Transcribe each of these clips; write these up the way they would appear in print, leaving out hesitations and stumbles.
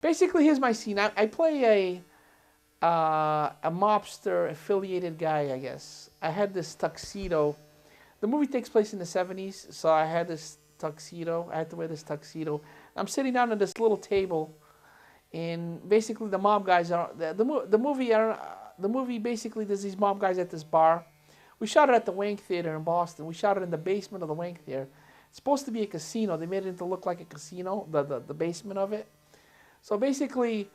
Basically, here's my scene. I play a mobster affiliated guy, I guess. I had this tuxedo. The movie takes place in the 70s, so I had this tuxedo. I had to wear this tuxedo. I'm sitting down at this little table, and basically the mob guys are the movie. The movie basically there's these mob guys at this bar. We shot it at the Wank Theater in Boston. We shot it in the basement of the Wank Theater. It's supposed to be a casino. They made it to look like a casino, the basement of it. So basically,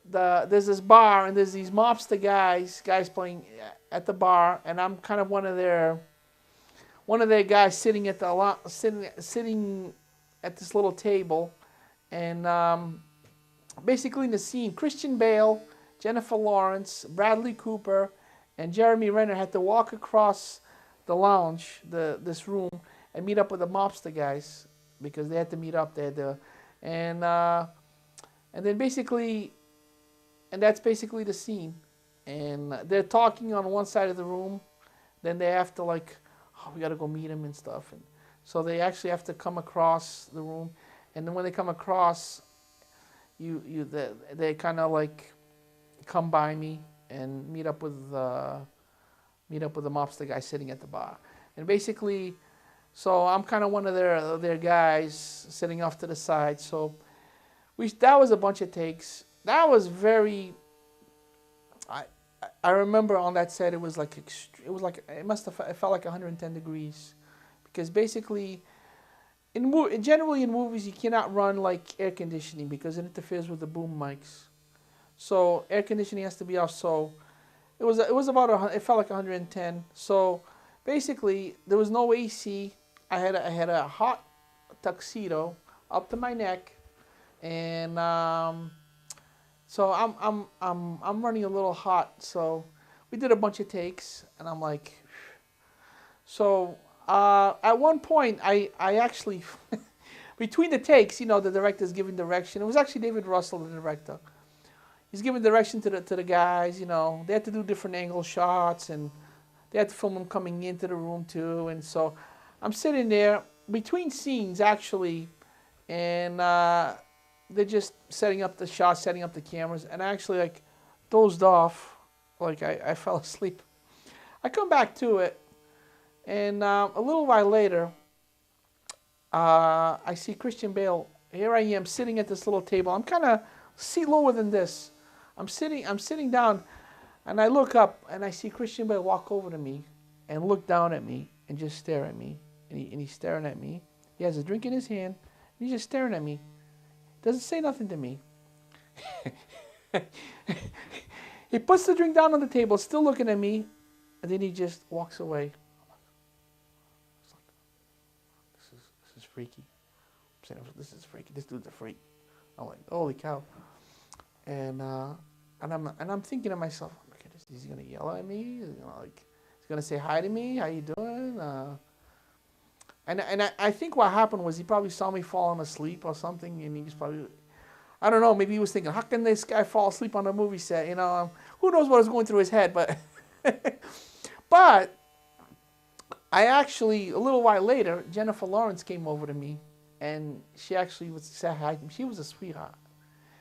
there's this bar and there's these mobster guys playing at the bar, and I'm kind of one of their guys sitting at sitting at this little table, and basically in the scene, Christian Bale, Jennifer Lawrence, Bradley Cooper, and Jeremy Renner had to walk across the lounge, this room, and meet up with the mobster guys because they had to meet up there. And then basically, and that's basically the scene. And they're talking on one side of the room. Then they have to like, oh, we got to go meet him and stuff. And so they actually have to come across the room. And then when they come across, they kind of like come by me and meet up with the mobster guy sitting at the bar. And basically, so I'm kind of one of their guys sitting off to the side. So that was a bunch of takes. That was very. I remember on that set it was like it felt like 110 degrees, because basically, generally in movies you cannot run like air conditioning because it interferes with the boom mics. So air conditioning has to be off. So it felt like 110. So basically there was no AC. I had a hot tuxedo up to my neck. And so I'm running a little hot. So we did a bunch of takes, and I'm like, so at one point I actually between the takes, the director's giving direction. It was actually David Russell, the director. He's giving direction to the guys. They had to do different angle shots, and they had to film them coming into the room too. And so I'm sitting there between scenes actually, and they're just setting up the shots, setting up the cameras, and I actually like dozed off, like I fell asleep. I come back to it, and a little while later, I see Christian Bale. Here I am sitting at this little table. I'm kind of lower than this. I'm sitting down, and I look up, and I see Christian Bale walk over to me, and look down at me, and just stare at me, and he's staring at me. He has a drink in his hand, and he's just staring at me. Doesn't say nothing to me. He puts the drink down on the table, still looking at me, and then he just walks away. This is freaky. I'm saying, this is freaky. This dude's a freak. I'm like, holy cow. And I'm thinking to myself, is he gonna yell at me? Is he gonna say hi to me? How you doing? And I think what happened was he probably saw me falling asleep or something, and he's probably, I don't know, maybe he was thinking, how can this guy fall asleep on a movie set? Who knows what was going through his head, but but I actually, a little while later, Jennifer Lawrence came over to me, and she actually said hi to me. She was a sweetheart.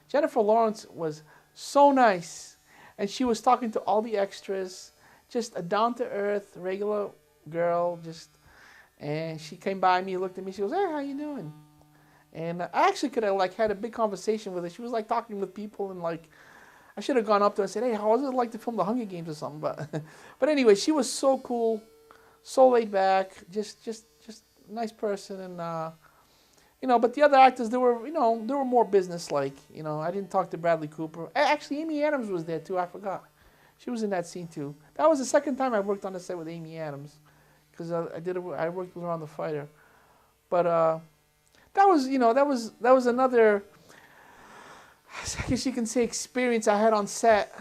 Jennifer Lawrence was so nice, and she was talking to all the extras, just a down-to-earth, regular girl, and she came by me, looked at me, she goes, hey, how you doing? And I actually could have had a big conversation with her. She was like talking with people, and I should have gone up to her and said, hey, how was it like to film the Hunger Games or something? But anyway, she was so cool, so laid back, just a nice person. And but the other actors, they were more business-like. I didn't talk to Bradley Cooper. Actually, Amy Adams was there too. I forgot. She was in that scene too. That was the second time I worked on the set with Amy Adams, because I worked with her on The Fighter. But that was another, I guess you can say, experience I had on set.